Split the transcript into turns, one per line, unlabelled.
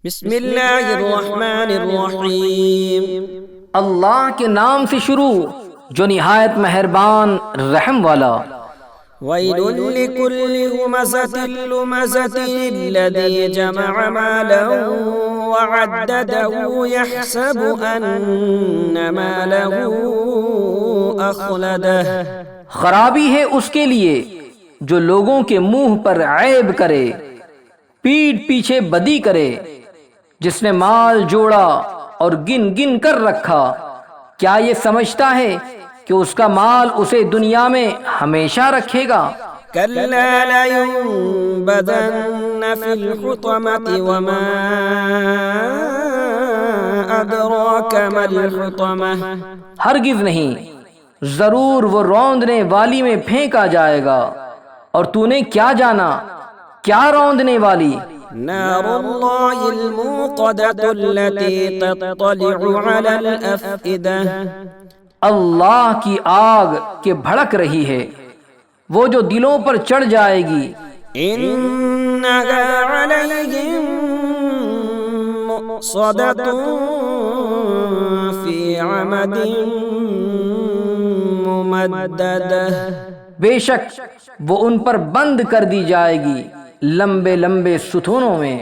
بسم اللہ الرحمن الرحیم۔
اللہ کے نام سے شروع جو نہایت مہربان رحم والا۔
ویل لکل ہمزۃ لمزۃ الذی جمع مالا وعددہ یحسب ان مالہ اخلدہ۔
خرابی ہے اس کے لیے جو لوگوں کے منہ پر عیب کرے، پیٹھ پیچھے بدی کرے، جس نے مال جوڑا اور گن گن کر رکھا، کیا یہ سمجھتا ہے کہ اس کا مال اسے دنیا میں ہمیشہ رکھے گا؟
کلا لینبذن فی الحطمۃ وما ادراک ما الحطمہ۔
ہرگز نہیں، ضرور وہ روندنے والی میں پھینکا جائے گا، اور تو نے کیا جانا کیا روندنے والی؟
نار اللہ الموقدۃ التی تطلع علی الافئدہ۔
اللہ کی آگ کہ بھڑک رہی ہے، وہ جو دلوں پر چڑھ جائے گی۔
انہا علیہم مؤصدۃ فی عمد ممددہ۔
بے شک وہ ان پر بند کر دی جائے گی لمبے لمبے ستونوں میں۔